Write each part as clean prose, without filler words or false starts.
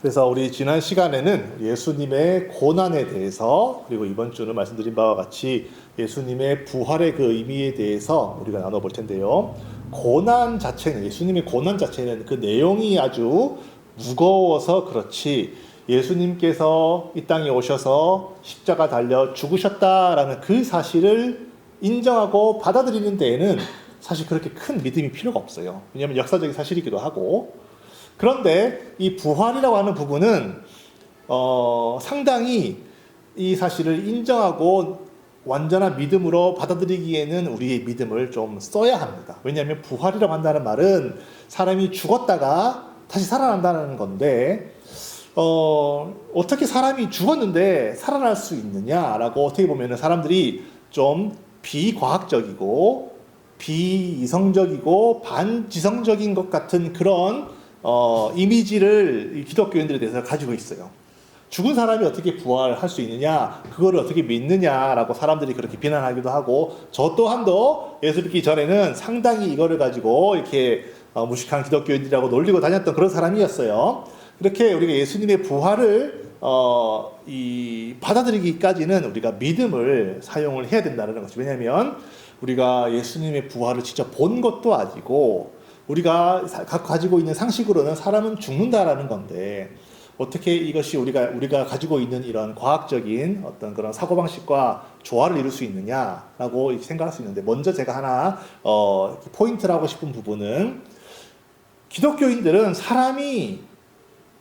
그래서 우리 지난 시간에는 예수님의 고난에 대해서, 그리고 이번 주는 말씀드린 바와 같이 예수님의 부활의 그 의미에 대해서 우리가 나눠볼 텐데요. 고난 자체는, 예수님의 고난 자체는 그 내용이 아주 무거워서 그렇지, 예수님께서 이 땅에 오셔서 십자가 달려 죽으셨다라는 그 사실을 인정하고 받아들이는 데에는 사실 그렇게 큰 믿음이 필요가 없어요. 왜냐하면 역사적인 사실이기도 하고. 그런데 이 부활이라고 하는 부분은 상당히 이 사실을 인정하고 완전한 믿음으로 받아들이기에는 우리의 믿음을 좀 써야 합니다. 왜냐하면 부활이라고 한다는 말은 사람이 죽었다가 다시 살아난다는 건데, 어떻게 사람이 죽었는데 살아날 수 있느냐라고 어떻게 보면 사람들이 좀 비과학적이고 비이성적이고 반지성적인 것 같은 그런 이미지를 기독교인들에 대해서 가지고 있어요. 죽은 사람이 어떻게 부활할 수 있느냐, 그거를 어떻게 믿느냐라고 사람들이 그렇게 비난하기도 하고, 저 또한도 예수 믿기 전에는 상당히 이거를 가지고 이렇게 무식한 기독교인들이라고 놀리고 다녔던 그런 사람이었어요. 그렇게 우리가 예수님의 부활을 받아들이기까지는 우리가 믿음을 사용을 해야 된다는 것이, 왜냐하면 우리가 예수님의 부활을 직접 본 것도 아니고 우리가 가지고 있는 상식으로는 사람은 죽는다라는 건데, 어떻게 이것이 우리가 가지고 있는 이런 과학적인 어떤 그런 사고방식과 조화를 이룰 수 있느냐라고 생각할 수 있는데, 먼저 제가 하나 포인트를 하고 싶은 부분은, 기독교인들은 사람이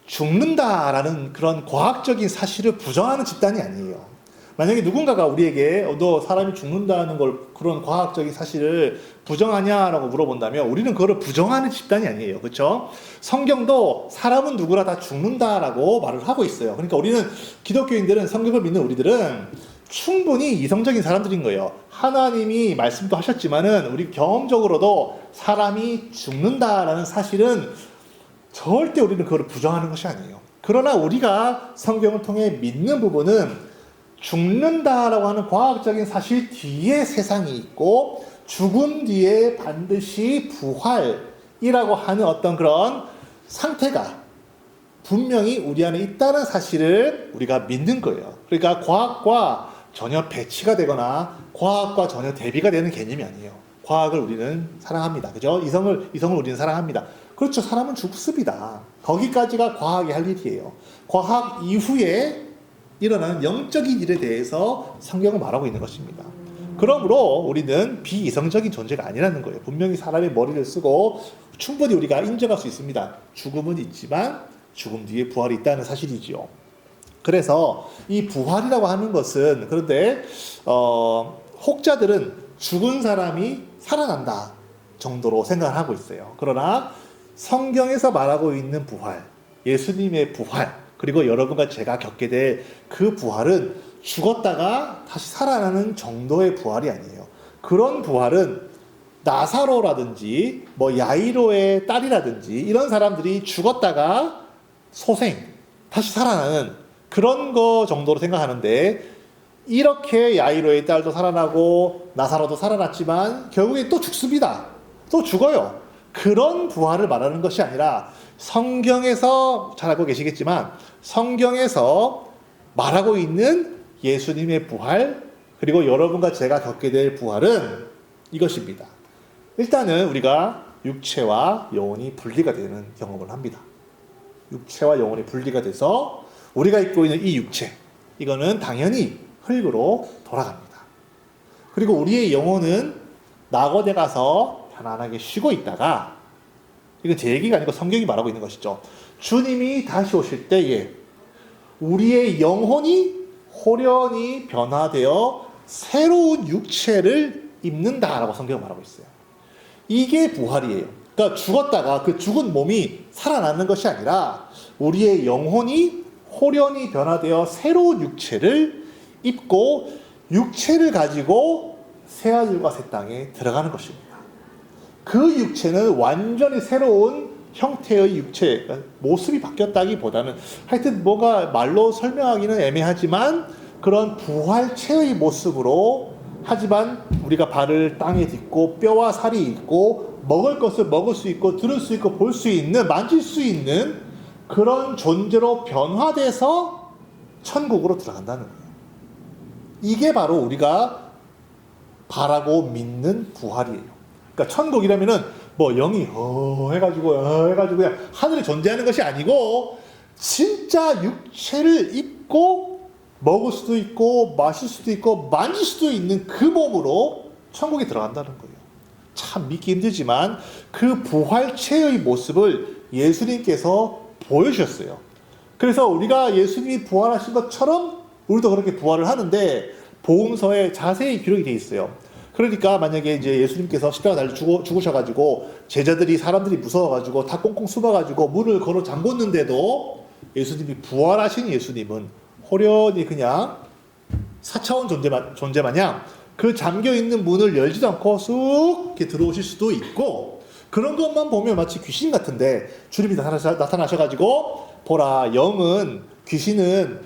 죽는다라는 그런 과학적인 사실을 부정하는 집단이 아니에요. 만약에 누군가가 우리에게 너 사람이 죽는다는 걸, 그런 과학적인 사실을 부정하냐라고 물어본다면 우리는 그거를 부정하는 집단이 아니에요. 그렇죠? 성경도 사람은 누구나 다 죽는다라고 말을 하고 있어요. 그러니까 우리는, 기독교인들은, 성경을 믿는 우리들은 충분히 이성적인 사람들인 거예요. 하나님이 말씀도 하셨지만은 우리 경험적으로도 사람이 죽는다라는 사실은 절대 우리는 그걸 부정하는 것이 아니에요. 그러나 우리가 성경을 통해 믿는 부분은 죽는다라고 하는 과학적인 사실 뒤에 세상이 있고, 죽음 뒤에 반드시 부활이라고 하는 어떤 그런 상태가 분명히 우리 안에 있다는 사실을 우리가 믿는 거예요. 그러니까 과학과 전혀 배치가 되거나 과학과 전혀 대비가 되는 개념이 아니에요. 과학을 우리는 사랑합니다. 그죠? 이성을 우리는 사랑합니다. 그렇죠. 사람은 죽습니다. 거기까지가 과학이 할 일이에요. 과학 이후에 일어나는 영적인 일에 대해서 성경은 말하고 있는 것입니다. 그러므로 우리는 비이성적인 존재가 아니라는 거예요. 분명히 사람의 머리를 쓰고 충분히 우리가 인정할 수 있습니다. 죽음은 있지만 죽음 뒤에 부활이 있다는 사실이지요. 그래서 이 부활이라고 하는 것은, 그런데 혹자들은 죽은 사람이 살아난다 정도로 생각을 하고 있어요. 그러나 성경에서 말하고 있는 부활, 예수님의 부활, 그리고 여러분과 제가 겪게 될 그 부활은 죽었다가 다시 살아나는 정도의 부활이 아니에요. 그런 부활은 나사로라든지 야이로의 딸이라든지 이런 사람들이 죽었다가 소생, 다시 살아나는 그런 거 정도로 생각하는데, 이렇게 야이로의 딸도 살아나고 나사로도 살아났지만 결국에 또 죽습니다. 또 죽어요. 그런 부활을 말하는 것이 아니라, 성경에서 잘 알고 계시겠지만 성경에서 말하고 있는 예수님의 부활, 그리고 여러분과 제가 겪게 될 부활은 이것입니다. 일단은 우리가 육체와 영혼이 분리가 되는 경험을 합니다. 육체와 영혼이 분리가 돼서 우리가 입고 있는 이 육체, 이거는 당연히 흙으로 돌아갑니다. 그리고 우리의 영혼은 낙원에 가서 편안하게 쉬고 있다가, 이건 제 얘기가 아니고 성경이 말하고 있는 것이죠. 주님이 다시 오실 때에 우리의 영혼이 호련히 변화되어 새로운 육체를 입는다라고 성경은 말하고 있어요. 이게 부활이에요. 그러니까 죽었다가 그 죽은 몸이 살아나는 것이 아니라 우리의 영혼이 호련히 변화되어 새로운 육체를 입고 육체를 가지고 새하늘과 새 땅에 들어가는 것입니다. 그 육체는 완전히 새로운 형태의 육체, 모습이 바뀌었다기보다는, 하여튼 뭐가 말로 설명하기는 애매하지만 그런 부활체의 모습으로, 하지만 우리가 발을 땅에 딛고 뼈와 살이 있고 먹을 것을 먹을 수 있고 들을 수 있고 볼 수 있는, 만질 수 있는 그런 존재로 변화돼서 천국으로 들어간다는 거예요. 이게 바로 우리가 바라고 믿는 부활이에요. 그러니까 천국이라면은 뭐 영이 해가지고 그냥 하늘에 존재하는 것이 아니고 진짜 육체를 입고 먹을 수도 있고 마실 수도 있고 만질 수도 있는 그 몸으로 천국에 들어간다는 거예요. 참 믿기 힘들지만 그 부활체의 모습을 예수님께서 보여주셨어요. 그래서 우리가 예수님이 부활하신 것처럼 우리도 그렇게 부활을 하는데 복음서에 자세히 기록이 되어 있어요. 그러니까 만약에 이제 예수님께서 십자가 달려 죽으셔가지고 제자들이 사람들이 무서워가지고 다 꽁꽁 숨어가지고 문을 걸어 잠궜는데도 예수님이 부활하신 예수님은 호련히 그냥 4차원 존재 마냥 그 잠겨있는 문을 열지도 않고 쑥 이렇게 들어오실 수도 있고, 그런 것만 보면 마치 귀신 같은데 주님이 나타나셔가지고 보라 귀신은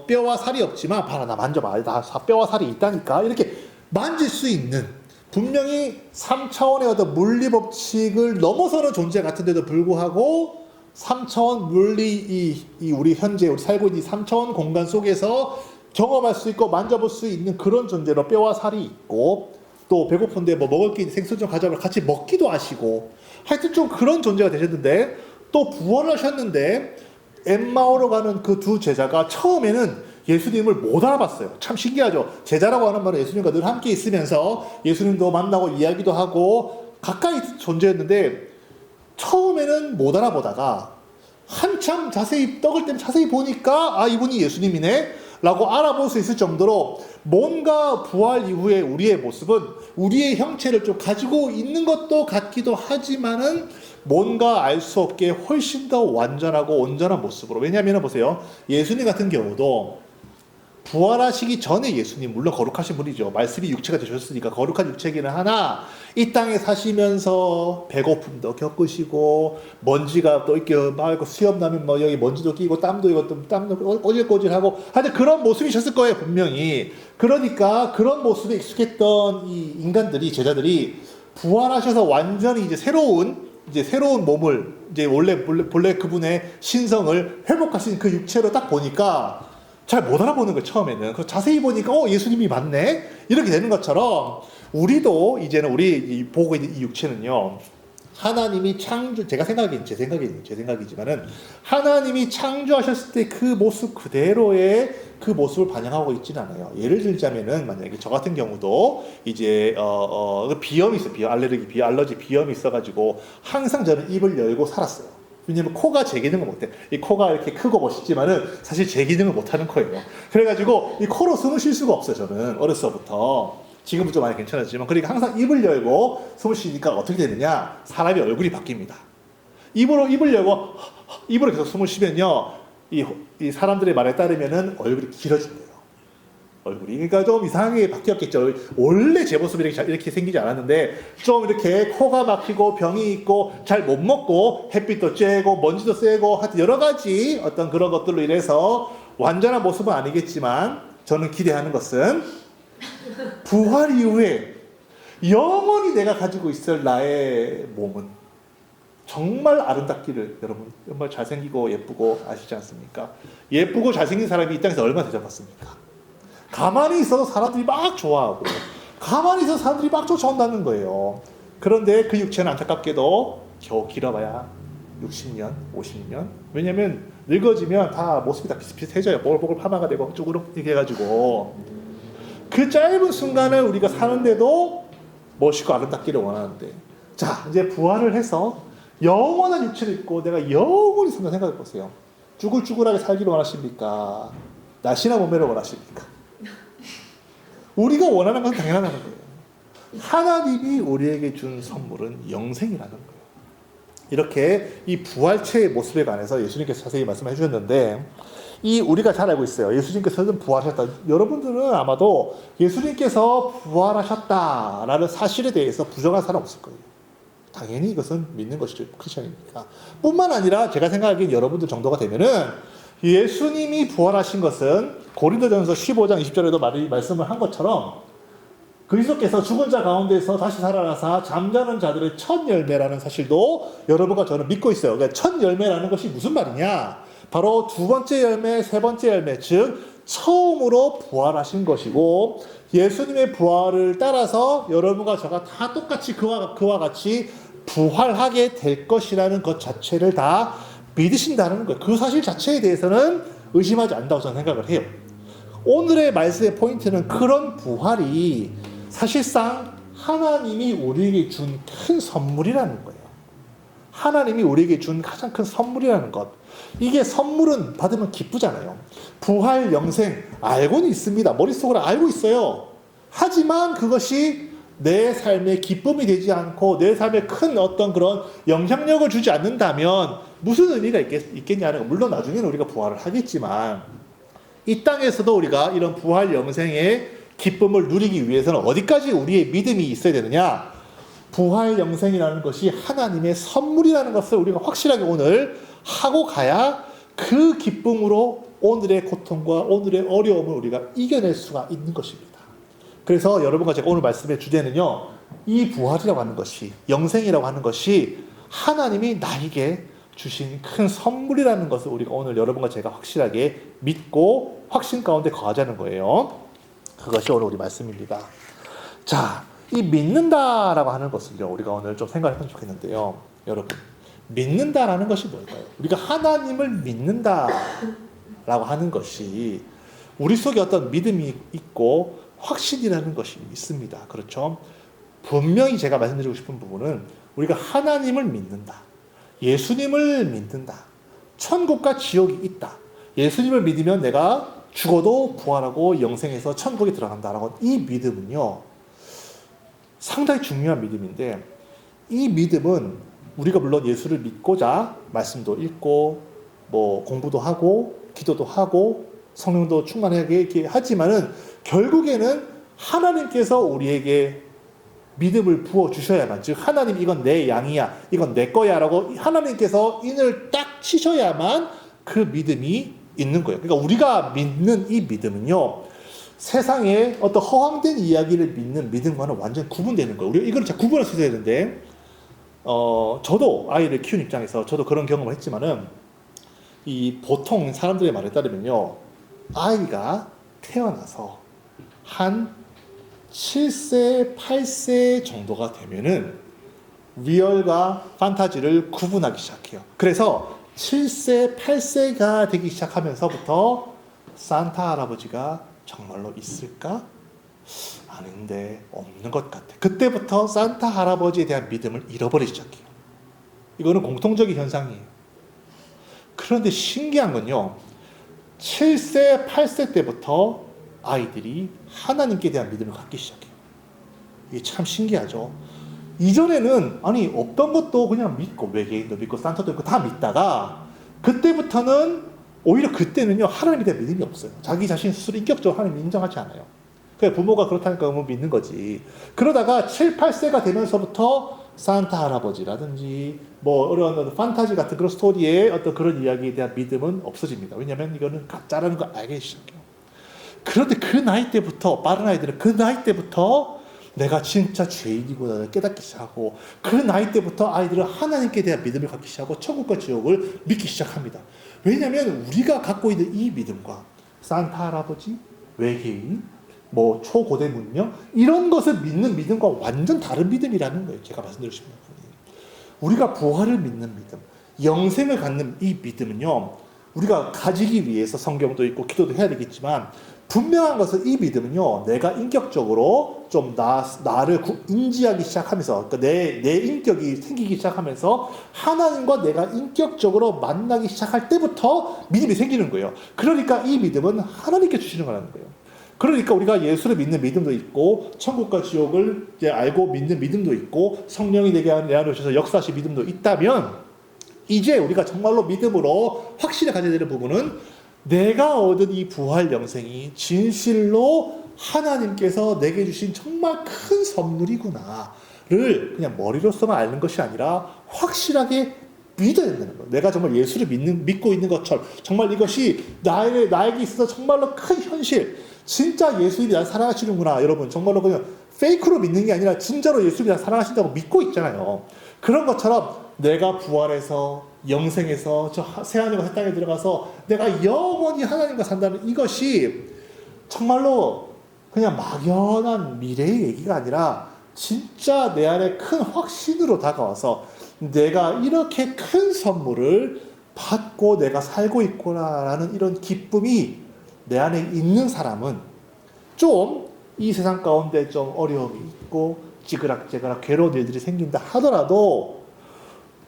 뼈와 살이 없지만 봐라 나 만져봐 나 뼈와 살이 있다니까 이렇게 만질 수 있는, 분명히 3차원의 어떤 물리 법칙을 넘어서는 존재 같은데도 불구하고 3차원 물리 우리 현재 우리 살고 있는 3차원 공간 속에서 경험할 수 있고 만져볼 수 있는 그런 존재로 뼈와 살이 있고, 또 배고픈데 뭐 먹을 게 생선 좀 가져와 같이 먹기도 하시고, 하여튼 좀 그런 존재가 되셨는데 또 부활을 하셨는데 엠마오로 가는 그 두 제자가 처음에는 예수님을 못 알아봤어요. 참 신기하죠. 제자라고 하는 말은 예수님과 늘 함께 있으면서 예수님도 만나고 이야기도 하고 가까이 존재였는데 처음에는 못 알아보다가 한참 떡을 떼면 자세히 보니까 이분이 예수님이네 라고 알아볼 수 있을 정도로 뭔가 부활 이후에 우리의 모습은 우리의 형체를 좀 가지고 있는 것도 같기도 하지만은 뭔가 알 수 없게 훨씬 더 완전하고 온전한 모습으로. 왜냐하면 보세요, 예수님 같은 경우도 부활하시기 전에 예수님 물론 거룩하신 분이죠. 말씀이 육체가 되셨으니까 거룩한 육체기는 하나 이 땅에 사시면서 배고픔도 겪으시고 먼지가 또 이렇게 막 수염 나면 뭐 여기 먼지도 끼고 땀도 꼬질꼬질하고 하여튼 그런 모습이셨을 거예요 본명이. 그러니까 그런 모습에 익숙했던 이 인간들이 제자들이 부활하셔서 완전히 이제 새로운 몸을 이제 본래 그분의 신성을 회복하신 그 육체로 딱 보니까 잘 못 알아보는 거예요 처음에는. 그 자세히 보니까 예수님이 맞네 이렇게 되는 것처럼 우리도 이제는 우리 보고 있는 이 육체는요, 하나님이 제 생각이지만은 하나님이 창조하셨을 때 그 모습 그대로의 그 모습을 반영하고 있지는 않아요. 예를 들자면은 만약에 저 같은 경우도 이제 비염이 있어요. 알러지 비염이 있어가지고 항상 저는 입을 열고 살았어요. 왜냐면 코가 제 기능을 못해. 이 코가 이렇게 크고 멋있지만은 사실 제 기능을 못하는 거예요. 그래가지고 이 코로 숨을 쉴 수가 없어요. 저는 어렸을 때부터. 지금은 좀 많이 괜찮았지만, 그러니까 항상 입을 열고 숨을 쉬니까 어떻게 되느냐? 사람이 얼굴이 바뀝니다. 입을 열고 입으로 계속 숨을 쉬면요, 이 사람들의 말에 따르면은 얼굴이 길어진대요. 얼굴이. 그러니까 좀 이상하게 바뀌었겠죠. 원래 제 모습이 이렇게 생기지 않았는데 좀 이렇게 코가 막히고 병이 있고 잘 못 먹고 햇빛도 쬐고 먼지도 쐬고 하여튼 여러 가지 어떤 그런 것들로 인해서 완전한 모습은 아니겠지만 저는 기대하는 것은 부활 이후에 영원히 내가 가지고 있을 나의 몸은 정말 아름답기를, 여러분 정말 잘생기고 예쁘고 아시지 않습니까? 예쁘고 잘생긴 사람이 이 땅에서 얼마나 대접받습니까? 가만히 있어도 사람들이 막 좋아하고 가만히 있어도 사람들이 막 쫓아온다는 거예요. 그런데 그 육체는 안타깝게도 겨우 길어봐야 60년, 50년. 왜냐면 늙어지면 다 모습이 다 비슷비슷해져요. 보글보글 파마가 되고 쭈그럭 이렇게 해가지고 그 짧은 순간을 우리가 사는데도 멋있고 아름답기를 원하는데, 자 이제 부활을 해서 영원한 육체를 입고 내가 영원히 산다 생각해 보세요. 쭈글쭈글하게 살기를 원하십니까? 날씬한 몸매를 원하십니까? 우리가 원하는 건 당연하다는 거예요. 하나님이 우리에게 준 선물은 영생이라는 거예요. 이렇게 이 부활체의 모습에 관해서 예수님께서 자세히 말씀해 주셨는데, 우리가 잘 알고 있어요. 예수님께서는 부활하셨다. 여러분들은 아마도 예수님께서 부활하셨다라는 사실에 대해서 부정할 사람 없을 거예요. 당연히 이것은 믿는 것이죠. 크리스천이니까. 뿐만 아니라 제가 생각하기엔 여러분들 정도가 되면은 예수님이 부활하신 것은 고린도전서 15장 20절에도 말씀을 한 것처럼 그리스도께서 죽은 자 가운데서 다시 살아나사 잠자는 자들의 첫 열매라는 사실도 여러분과 저는 믿고 있어요. 그러니까 첫 열매라는 것이 무슨 말이냐? 바로 두 번째 열매, 세 번째 열매, 즉 처음으로 부활하신 것이고 예수님의 부활을 따라서 여러분과 저가 다 똑같이 그와 같이 부활하게 될 것이라는 것 자체를 다 믿으신다는 거예요. 그 사실 자체에 대해서는 의심하지 않는다고 저는 생각을 해요. 오늘의 말씀의 포인트는 그런 부활이 사실상 하나님이 우리에게 준 큰 선물이라는 거예요. 하나님이 우리에게 준 가장 큰 선물이라는 것. 이게 선물은 받으면 기쁘잖아요. 부활, 영생 알고는 있습니다. 머릿속으로 알고 있어요. 하지만 그것이 내 삶의 기쁨이 되지 않고 내 삶에 큰 어떤 그런 영향력을 주지 않는다면 무슨 의미가 있겠냐는 거. 물론 나중에는 우리가 부활을 하겠지만 이 땅에서도 우리가 이런 부활 영생의 기쁨을 누리기 위해서는 어디까지 우리의 믿음이 있어야 되느냐? 부활 영생이라는 것이 하나님의 선물이라는 것을 우리가 확실하게 오늘 하고 가야 그 기쁨으로 오늘의 고통과 오늘의 어려움을 우리가 이겨낼 수가 있는 것입니다. 그래서 여러분과 제가 오늘 말씀의 주제는요, 이 부활이라고 하는 것이, 영생이라고 하는 것이 하나님이 나에게 주신 큰 선물이라는 것을 우리가 오늘 여러분과 제가 확실하게 믿고 확신 가운데 거하자는 거예요. 그것이 오늘 우리 말씀입니다. 자, 이 믿는다라고 하는 것을요, 우리가 오늘 좀 생각했으면 좋겠는데요. 여러분, 믿는다라는 것이 뭘까요? 우리가 하나님을 믿는다라고 하는 것이 우리 속에 어떤 믿음이 있고 확신이라는 것이 있습니다. 그렇죠? 분명히 제가 말씀드리고 싶은 부분은 우리가 하나님을 믿는다. 예수님을 믿는다. 천국과 지옥이 있다. 예수님을 믿으면 내가 죽어도 부활하고 영생해서 천국에 들어간다라고. 이 믿음은요, 상당히 중요한 믿음인데, 이 믿음은 우리가 물론 예수를 믿고자 말씀도 읽고 뭐 공부도 하고 기도도 하고 성령도 충만하게 이렇게 하지만은 결국에는 하나님께서 우리에게 믿음을 부어 주셔야만, 즉 하나님 이건 내 양이야, 이건 내 거야라고 하나님께서 인을 딱 치셔야만 그 믿음이 있는 거예요. 그러니까 우리가 믿는 이 믿음은요, 세상에 어떤 허황된 이야기를 믿는 믿음과는 완전 구분되는 거예요. 우리가 이걸 잘 구분할 수 있어야 되는데, 저도 아이를 키우는 입장에서 저도 그런 경험을 했지만은, 이 보통 사람들의 말에 따르면요, 아이가 태어나서 한 7세, 8세 정도가 되면은 리얼과 판타지를 구분하기 시작해요. 그래서 7세, 8세가 되기 시작하면서부터 산타 할아버지가 정말로 있을까? 아닌데 없는 것 같아. 그때부터 산타 할아버지에 대한 믿음을 잃어버리기 시작해요. 이거는 공통적인 현상이에요. 그런데 신기한 건요, 7세, 8세 때부터 아이들이 하나님께 대한 믿음을 갖기 시작해요. 이게 참 신기하죠. 이전에는 아니 없던 것도 그냥 믿고 외계인도 믿고 산타도 믿고 다 믿다가 그때부터는 오히려 그때는요, 하나님에 대한 믿음이 없어요. 자기 자신 스스로 인격적으로 하나님 인정하지 않아요. 그냥 부모가 그렇다니까 뭐 믿는 거지. 그러다가 7, 8세가 되면서부터 산타 할아버지라든지 뭐 어려운 판타지 같은 그런 스토리에 어떤 그런 이야기에 대한 믿음은 없어집니다. 왜냐하면 이거는 가짜라는 걸 알게 시작해요. 그런데 그 나이 때부터, 빠른 아이들은 그 나이 때부터 내가 진짜 죄인이구나를 깨닫기 시작하고, 그 나이 때부터 아이들은 하나님께 대한 믿음을 갖기 시작하고 천국과 지옥을 믿기 시작합니다. 왜냐하면 우리가 갖고 있는 이 믿음과 산타 할아버지, 외계인, 뭐 초고대 문명 이런 것을 믿는 믿음과 완전 다른 믿음이라는 거예요. 제가 말씀드리고 싶은 부분이, 우리가 부활을 믿는 믿음, 영생을 갖는 이 믿음은요, 우리가 가지기 위해서 성경도 읽고 기도도 해야 되겠지만, 분명한 것은 이 믿음은요, 내가 인격적으로 좀 나를 인지하기 시작하면서, 그러니까 내 인격이 생기기 시작하면서 하나님과 내가 인격적으로 만나기 시작할 때부터 믿음이 생기는 거예요. 그러니까 이 믿음은 하나님께 주시는 거라는 거예요. 그러니까 우리가 예수를 믿는 믿음도 있고, 천국과 지옥을 이제 알고 믿는 믿음도 있고, 성령이 내게 내어주셔서 역사하신 믿음도 있다면, 이제 우리가 정말로 믿음으로 확신을 가져야 되는 부분은 내가 얻은 이 부활 영생이 진실로 하나님께서 내게 주신 정말 큰 선물이구나를 그냥 머리로서만 아는 것이 아니라 확실하게 믿어야 된다는 거예요. 내가 정말 예수를 믿고 있는 것처럼, 정말 이것이 나에게 있어서 정말로 큰 현실, 진짜 예수님이 나를 사랑하시는구나. 여러분 정말로 그냥 페이크로 믿는 게 아니라 진짜로 예수님이 사랑하신다고 믿고 있잖아요. 그런 것처럼 내가 부활해서 영생해서 저 새하늘과 새 땅에 들어가서 내가 영원히 하나님과 산다는 이것이 정말로 그냥 막연한 미래의 얘기가 아니라 진짜 내 안에 큰 확신으로 다가와서 내가 이렇게 큰 선물을 받고 내가 살고 있구나라는 이런 기쁨이 내 안에 있는 사람은 좀 이 세상 가운데 좀 어려움이 있고 찌그락찌그락 괴로운 일들이 생긴다 하더라도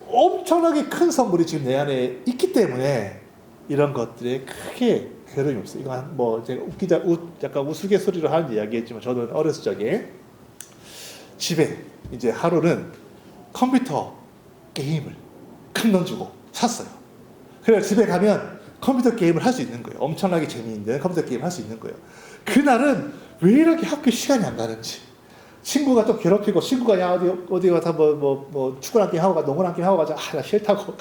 엄청나게 큰 선물이 지금 내 안에 있기 때문에 이런 것들에 크게 괴로움이 없어요. 이건 뭐 제가 약간 우스갯소리로 하는 이야기했지만 저는 어렸을 적에 집에 이제 하루는 컴퓨터 게임을 큰 돈 주고 샀어요. 그래서 집에 가면 컴퓨터 게임을 할 수 있는 거예요. 엄청나게 재미있는 컴퓨터 게임을 할 수 있는 거예요. 그날은 왜 이렇게 학교 시간이 안 가는지 친구가 또 괴롭히고 친구가 야 어디 가서 뭐 축구랑 게임 하고 가 농구랑 게임 하고 가자 나 싫다고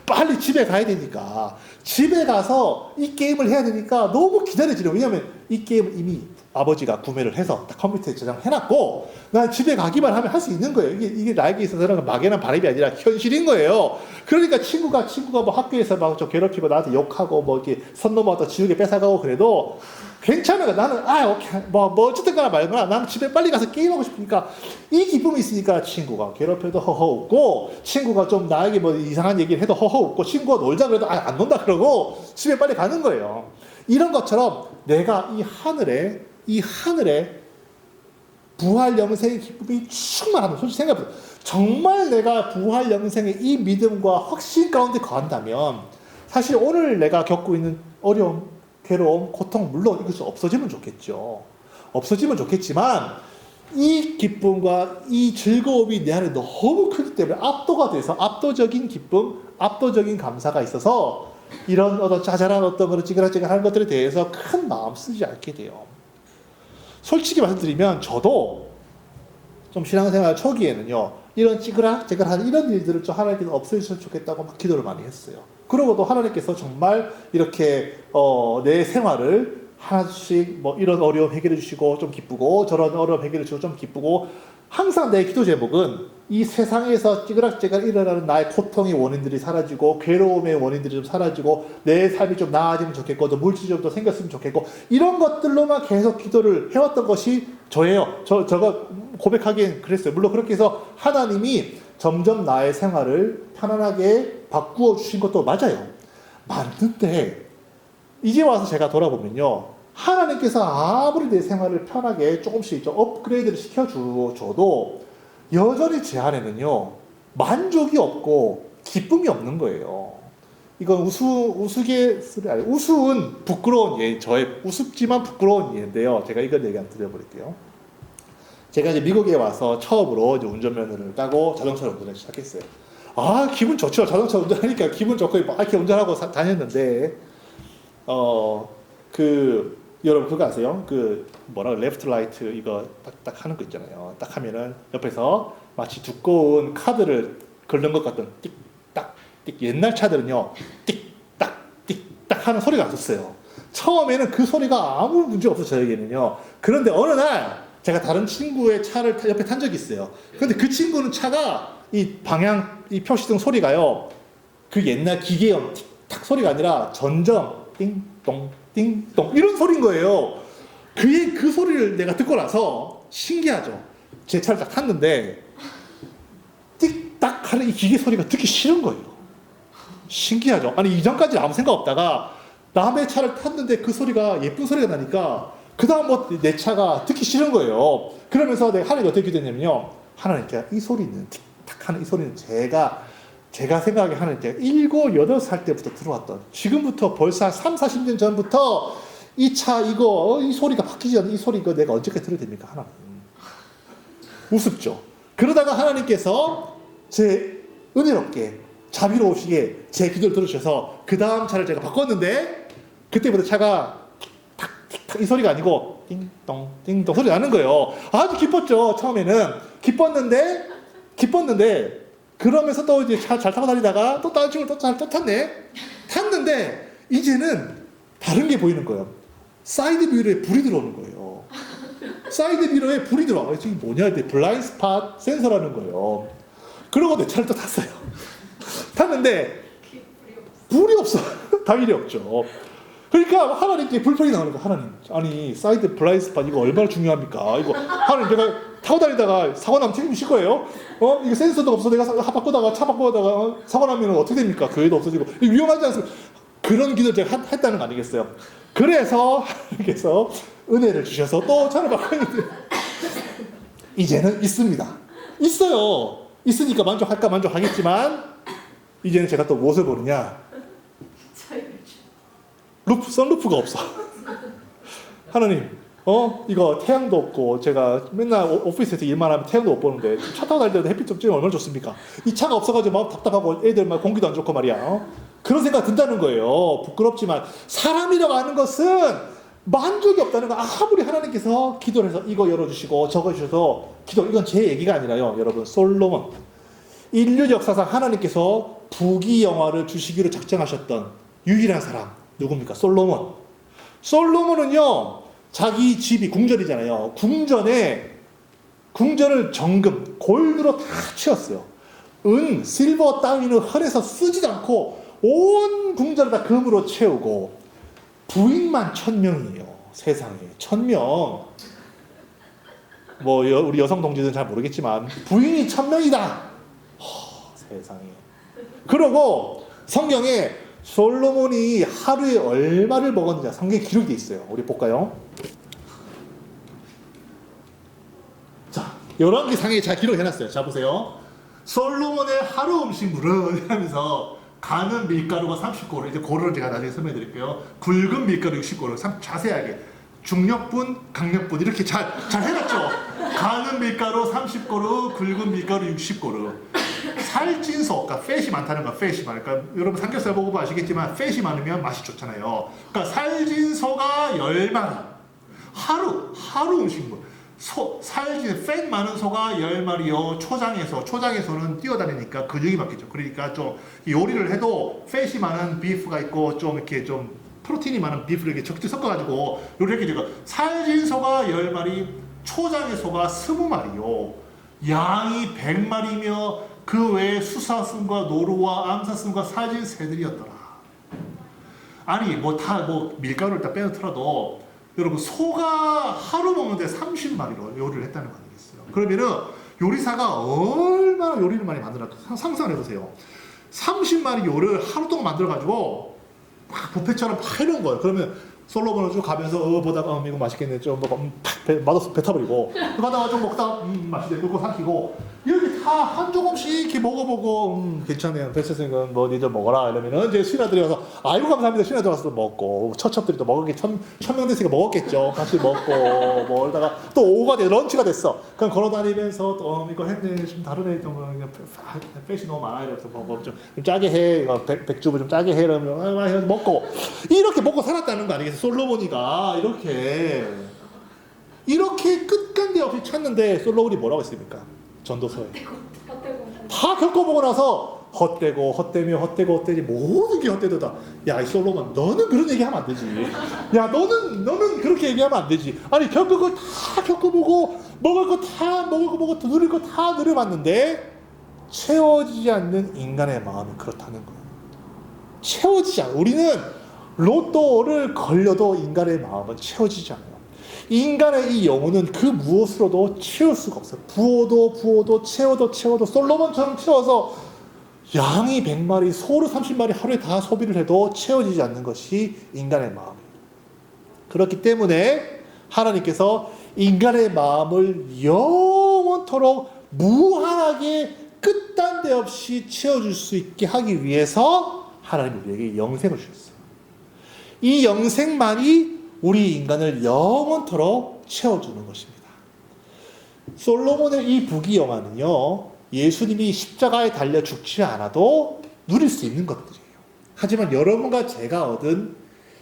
빨리 집에 가야 되니까 집에 가서 이 게임을 해야 되니까 너무 기다려지려. 왜냐면 이 게임은 이미 아버지가 구매를 해서 딱 컴퓨터에 저장해놨고 난 집에 가기만 하면 할 수 있는 거예요. 이게 나에게 있어서는 막연한 바람이 아니라 현실인 거예요. 그러니까 친구가 뭐 학교에서 막 좀 괴롭히고 나한테 욕하고 뭐 이렇게 선 넘어서 지우개 뺏어가고 그래도 괜찮아요. 나는 오케이 뭐 어쨌든 거나 말거나 나는 집에 빨리 가서 게임하고 싶으니까 이 기쁨이 있으니까 친구가 괴롭혀도 허허 웃고 친구가 좀 나에게 뭐 이상한 얘기를 해도 허허 웃고 친구가 놀자 그래도 안 논다 그러고 집에 빨리 가는 거예요. 이런 것처럼 내가 이 하늘에 부활 영생의 기쁨이 충만하면 솔직히 생각해보세요. 정말 내가 부활 영생의 이 믿음과 확신 가운데 거한다면 사실 오늘 내가 겪고 있는 어려움, 괴로움, 고통 물론 이것이 없어지면 좋겠죠. 없어지면 좋겠지만 이 기쁨과 이 즐거움이 내 안에 너무 크기 때문에 압도가 돼서 압도적인 기쁨, 압도적인 감사가 있어서 이런 어떤 자잘한 어떤 그런 찌그락찌그락한 것들에 대해서 큰 마음 쓰지 않게 돼요. 솔직히 말씀드리면 저도 좀 신앙생활 초기에는요 이런 찌그락찌그락한 이런 일들을 좀 하나님께서 없애주셨으면 좋겠다고 막 기도를 많이 했어요. 그러고도 하나님께서 정말 이렇게 내 생활을 하나씩 뭐 이런 어려움 해결해 주시고 좀 기쁘고 저런 어려움 해결해 주시고 좀 기쁘고 항상 내 기도 제목은 이 세상에서 찌그락찌그락 일어나는 나의 고통의 원인들이 사라지고 괴로움의 원인들이 좀 사라지고 내 삶이 좀 나아지면 좋겠고 또 물질이 좀 더 생겼으면 좋겠고 이런 것들로만 계속 기도를 해왔던 것이 저예요. 저가 고백하기엔 그랬어요. 물론 그렇게 해서 하나님이 점점 나의 생활을 편안하게 바꾸어 주신 것도 맞아요. 맞는데 이제 와서 제가 돌아보면요 하나님께서 아무리 내 생활을 편하게 조금씩 좀 업그레이드를 시켜줘도 여전히 제 안에는요 만족이 없고 기쁨이 없는 거예요. 이건 우스갯소리 아니에요. 우스운 부끄러운 예, 저의 우습지만 부끄러운 예인데요. 제가 이걸 얘기 한번 드려볼게요. 제가 이제 미국에 와서 처음으로 이제 운전면허를 따고 자동차 운전을 시작했어요. 기분 좋죠. 자동차 운전하니까 기분 좋고 막 이렇게 운전하고 다녔는데 여러분 그거 아세요? 레프트 라이트 이거 딱 하는 거 있잖아요. 딱 하면은 옆에서 마치 두꺼운 카드를 긁는 것 같은 띡딱 띡 옛날 차들은요 띡딱 띡딱 하는 소리가 났었어요. 처음에는 그 소리가 아무 문제 없어 저에게는요. 그런데 어느 날 제가 다른 친구의 차를 옆에 탄 적이 있어요. 근데 그 친구는 차가 이 방향 이 표시등 소리가요 그 옛날 기계음 틱탁 소리가 아니라 전정 띵동 띵동 이런 소리인 거예요. 그 소리를 내가 듣고 나서 신기하죠. 제 차를 딱 탔는데 띡딱 하는 이 기계 소리가 듣기 싫은 거예요. 신기하죠. 아니 이전까지 아무 생각 없다가 남의 차를 탔는데 그 소리가 예쁜 소리가 나니까 그 다음부터 내 차가 듣기 싫은 거예요. 그러면서 내가 하나님께 어떻게 기도했냐면요 하나님께 이 소리는 틱탁 하는 이 소리는 제가 생각하기에 하나님께 7, 8살 때부터 들어왔던 지금부터 벌써 한 3, 40년 전부터 이 차 이 소리가 바뀌지 않는 이 소리 이거 내가 언제까지 들어야 됩니까? 하나님 우습죠. 그러다가 하나님께서 제 은혜롭게 자비로우시게 제 기도를 들으셔서 그 다음 차를 제가 바꿨는데 그때부터 차가 탁탁 이 소리가 아니고 띵동 띵동 소리 나는 거예요. 아주 기뻤죠. 처음에는 기뻤는데 그러면서 또 이제 잘 타고 다니다가 또 다른 친구를 또 탔는데 이제는 다른 게 보이는 거예요. 사이드 뷰에 불이 들어오는 거예요. 사이드 미러에 불이 들어와. 이게 뭐냐 했더니 블라인드 스팟 센서라는 거예요. 그러고 내 차를 또 탔어요. 탔는데 불이 없어. 당연히 없죠. 그러니까 하나님께 불평이 나오는 거야. 하나님, 아니 사이드 블라인드 스팟 이거 얼마나 중요합니까? 이거 하나님, 내가 타고 다니다가 사고 나면 책임지실 거예요? 이거 센서도 없어. 내가 바꾸다가 차 바꾸다가 사고 나면 어떻게 됩니까? 교회도 없어지고 위험하지 않습니까? 그런 기도를 제가 했다는 거 아니겠어요? 그래서 하나님께서 은혜를 주셔서 또 차를 바꿨는데 이제는 있습니다. 있어요. 있으니까 만족할까 만족하겠지만 이제는 제가 또 무엇을 보느냐? 선루프가 없어. 하나님, 이거 태양도 없고 제가 맨날 오피스에서 일만 하면 태양도 못 보는데 차 타고 다닐 때도 햇빛 좀 쬐면 얼마나 좋습니까? 이 차가 없어가지고 마음 답답하고 애들 막 공기도 안 좋고 말이야. 그런 생각 든다는 거예요. 부끄럽지만 사람이라고 하는 것은 만족이 없다는 거. 아무리 하나님께서 기도를 해서 이거 열어주시고 저거 주셔서 이건 제 얘기가 아니라요. 여러분, 솔로몬, 인류 역사상 하나님께서 부귀영화를 주시기로 작정하셨던 유일한 사람 누굽니까? 솔로몬. 솔로몬은요, 자기 집이 궁전이잖아요. 궁전을 정금, 골드로 다 채웠어요. 은, 실버 따위는 헌해서 쓰지도 않고 온 궁전을 다 금으로 채우고 부인만 1000명이에요. 세상에 1000명. 뭐 우리 여성 동지들은 잘 모르겠지만 부인이 1000명이다. 세상에. 그러고 성경에 솔로몬이 하루에 얼마를 먹었느냐 성경에 기록이 돼 있어요. 우리 볼까요? 자, 열왕기상에 잘 기록해놨어요. 자, 보세요. 솔로몬의 하루 음식물은 하면서 가는 밀가루가 30고루, 이제 고루를 제가 나중에 설명해 드릴게요. 굵은 밀가루 60고루, 자세하게 중력분, 강력분 이렇게 잘 해놨죠. 가는 밀가루 30고루, 굵은 밀가루 60고루. 살찐소, 그러니까 팻이 많다는 거, 팻이 많으니까 여러분 삼겹살 먹어보면 아시겠지만 팻이 많으면 맛이 좋잖아요. 그러니까 살찐소가 10마리, 하루 음식물. 살찐 팻 많은 소가 10마리요. 초장에서는 뛰어다니니까 근육이 많겠죠. 그러니까 좀 요리를 해도 팻이 많은 비프가 있고 좀 이렇게 좀 프로틴이 많은 비프를 이렇게 적절히 섞어가지고 요리를 이렇게 되고, 살찐 소가 10마리, 초장의 소가 20마리요. 양이 100마리며 그 외에 수사슴과 노루와 암사슴과 살찐 새들이었더라. 아니 밀가루를 다 빼놓더라도 여러분, 소가 하루 먹는데 30마리로 요리를 했다는 거 아니겠어요? 그러면은 요리사가 얼마나 요리를 많이 만들었을까 상상을 해보세요. 30마리 요리를 하루 동안 만들어가지고 막 뷔페처럼 막 해놓은 거예요. 그러면 솔로몬을 쭉 가면서 보다가 이거 맛있겠네 좀 맛없어 뱉어버리고 가다가 좀 먹다가 맛있네 그거 삼키고 이렇게 다 한 조금씩 이렇게 먹어보고 괜찮네요 됐으니까 뭐 니들 먹어라 이러면은 이제 신하들이 와서 아이고 감사합니다. 신하들 와서 먹고 처첩들이 또 먹은 게 1000명 됐으니까 먹었겠죠. 같이 먹고 먹다가 또 오후가 돼 런치가 됐어. 그럼 걸어다니면서 또 이거 했네 좀 다르네 좀 팻이 너무 많아 이러면서 뭐 좀 짜게 해 이거 백주부 좀 짜게 해 이러면 먹고 이렇게 먹고 살았다는 거 아니겠어요? 솔로몬이가 이렇게 끝간데 없이 찾는데 솔로몬이 뭐라고 했습니까? 전도서에 다 겪어보고 나서 헛되지 모든 게 헛되도다. 야, 이 솔로몬 너는 그런 얘기하면 안 되지. 야, 너는 그렇게 얘기하면 안 되지. 아니 겪을 거 다 겪어보고 먹을 거 다 먹어보고 누릴 거 다 누려봤는데 채워지지 않는 인간의 마음이 그렇다는 거예요. 채워지지 않아. 우리는 로또를 걸려도 인간의 마음은 채워지지 않아요. 인간의 이 영혼은 그 무엇으로도 채울 수가 없어요. 부어도 채워도 솔로몬처럼 채워서 양이 100마리, 소를 30마리 하루에 다 소비를 해도 채워지지 않는 것이 인간의 마음이에요. 그렇기 때문에 하나님께서 인간의 마음을 영원토록 무한하게 끝단데 없이 채워줄 수 있게 하기 위해서 하나님이 우리에게 영생을 주셨어요. 이 영생만이 우리 인간을 영원토록 채워주는 것입니다. 솔로몬의 이 부귀영화는요, 예수님이 십자가에 달려 죽지 않아도 누릴 수 있는 것들이에요. 하지만 여러분과 제가 얻은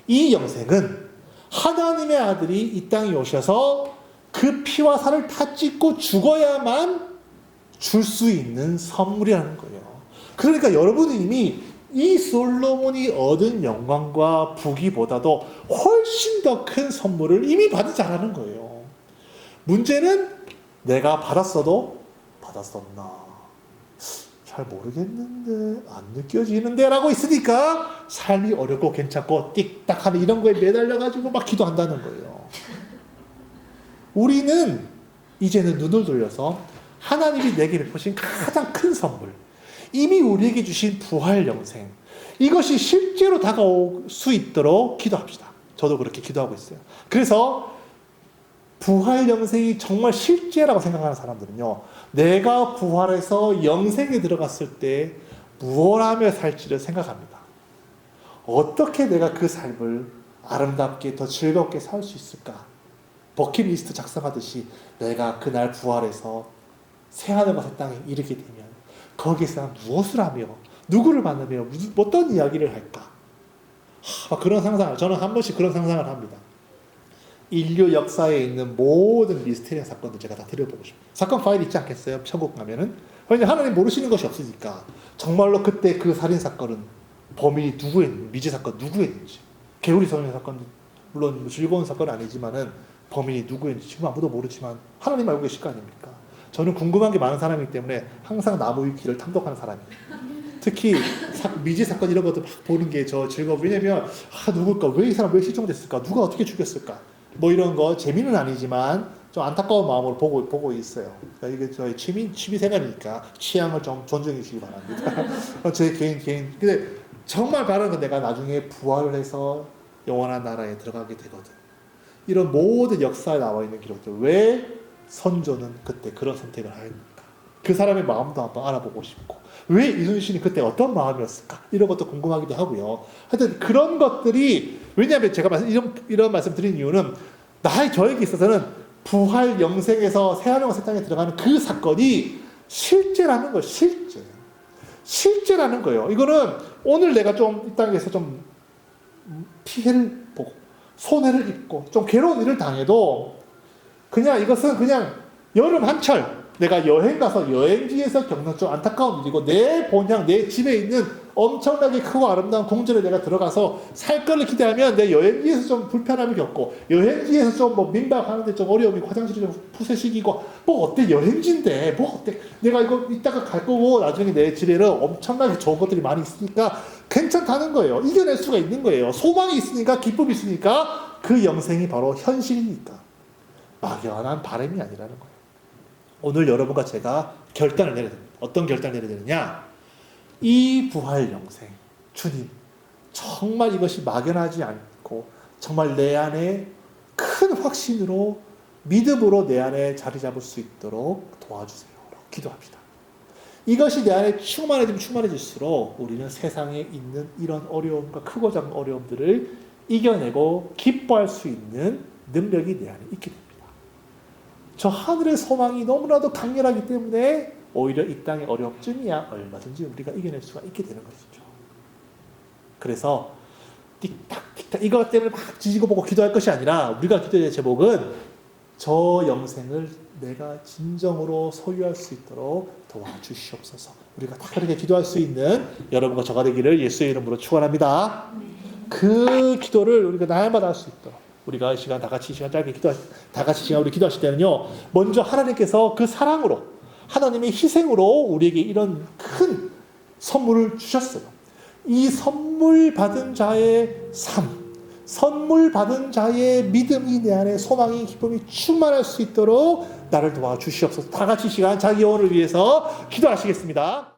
이 영생은 하나님의 아들이 이 땅에 오셔서 그 피와 살을 다 찢고 죽어야만 줄 수 있는 선물이라는 거예요. 그러니까 여러분은 이미 이 솔로몬이 얻은 영광과 부귀보다도 훨씬 더 큰 선물을 이미 받지 않은 거예요. 문제는 내가 받았어도 받았었나? 잘 모르겠는데, 안 느껴지는데 라고 있으니까 삶이 어렵고 괜찮고 띡딱하는 이런 거에 매달려가지고 막 기도한다는 거예요. 우리는 이제는 눈을 돌려서 하나님이 내게 베푸신 가장 큰 선물, 이미 우리에게 주신 부활 영생, 이것이 실제로 다가올 수 있도록 기도합시다. 저도 그렇게 기도하고 있어요. 그래서 부활 영생이 정말 실제라고 생각하는 사람들은요, 내가 부활해서 영생에 들어갔을 때 무엇 하며 살지를 생각합니다. 어떻게 내가 그 삶을 아름답게 더 즐겁게 살 수 있을까? 버킷리스트 작성하듯이 내가 그날 부활해서 새하늘과 새 땅에 이르게 되면 거기서 무엇을 하며 누구를 만나며 어떤 이야기를 할까? 그런 상상을, 저는 한 번씩 그런 상상을 합니다. 인류 역사에 있는 모든 미스테리한 사건들 제가 다 들여보고 싶어요. 사건 파일 있지 않겠어요? 천국 가면은. 왜냐하면 하나님 모르시는 것이 없으니까. 정말로 그때 그 살인 사건은 범인이 누구였는지, 미제 사건 누구였는지, 개우리 소년 사건 물론 즐거운 사건은 아니지만은 범인이 누구였는지 지금 아무도 모르지만 하나님 알고 계실 거 아닙니까? 저는 궁금한 게 많은 사람이기 때문에 항상 나무 위키를 탐독하는 사람이에요. 특히 미제 사건 이런 것도 막 보는 게 저 즐거워. 왜냐면 누굴까? 왜 이 사람 왜 실종됐을까? 누가 어떻게 죽였을까? 뭐 이런 거 재미는 아니지만 좀 안타까운 마음으로 보고 있어요. 그러니까 이게 저희 취미 생활이니까 취향을 좀 존중해 주시기 바랍니다. 제 개인. 근데 정말 바라는 건 내가 나중에 부활을 해서 영원한 나라에 들어가게 되거든. 이런 모든 역사에 나와 있는 기록들, 왜 선조는 그때 그런 선택을 하였는가? 그 사람의 마음도 한번 알아보고 싶고, 왜 이순신이 그때 어떤 마음이었을까? 이런 것도 궁금하기도 하고요. 하여튼 그런 것들이, 왜냐하면 제가 이런 말씀 드린 이유는 저에게 있어서는 부활 영생에서 새하늘과 새 땅에 들어가는 그 사건이 실제라는 거예요. 실제라는 거예요. 이거는 오늘 내가 좀 이 땅에서 좀 피해를 보고 손해를 입고 좀 괴로운 일을 당해도 이것은 그냥 여름 한철 내가 여행 가서 여행지에서 겪는 좀 안타까운 일이고, 내 본향, 내 집에 있는 엄청나게 크고 아름다운 궁전에 내가 들어가서 살 거를 기대하면 내 여행지에서 좀 불편함을 겪고, 여행지에서 좀 뭐 민박하는데 좀 어려움이, 화장실이 좀 푸세식이고, 뭐 어때, 여행지인데 뭐 어때, 내가 이거 이따가 갈 거고 나중에 내 집에는 엄청나게 좋은 것들이 많이 있으니까 괜찮다는 거예요. 이겨낼 수가 있는 거예요. 소망이 있으니까, 기쁨이 있으니까, 그 영생이 바로 현실이니까 막연한 바람이 아니라는 거예요. 오늘 여러분과 제가 결단을 내려야 됩니다. 어떤 결단을 내려야 되느냐? 이 부활 영생, 주님, 정말 이것이 막연하지 않고 정말 내 안에 큰 확신으로, 믿음으로 내 안에 자리 잡을 수 있도록 도와주세요. 기도합시다. 이것이 내 안에 충만해질수록 우리는 세상에 있는 이런 어려움과 크고 작은 어려움들을 이겨내고 기뻐할 수 있는 능력이 내 안에 있게 됩니다. 저 하늘의 소망이 너무나도 강렬하기 때문에 오히려 이 땅의 어려움쯤이야 얼마든지 우리가 이겨낼 수가 있게 되는 것이죠. 그래서 틱탁 이것 때문에 막 지지고 보고 기도할 것이 아니라, 우리가 기도의 제목은 저 영생을 내가 진정으로 소유할 수 있도록 도와주시옵소서. 우리가 다 그렇게 기도할 수 있는 여러분과 저가 되기를 예수의 이름으로 축원합니다. 그 기도를 우리가 날마다 할 수 있도록, 우리가 이 시간 시간 짧게 우리 기도하실 때는요, 먼저 하나님께서 그 사랑으로, 하나님의 희생으로 우리에게 이런 큰 선물을 주셨어요. 이 선물 받은 자의 삶, 선물 받은 자의 믿음이, 내 안에 소망이, 기쁨이 충만할 수 있도록 나를 도와주시옵소서. 다 같이 시간 자기 영혼을 위해서 기도하시겠습니다.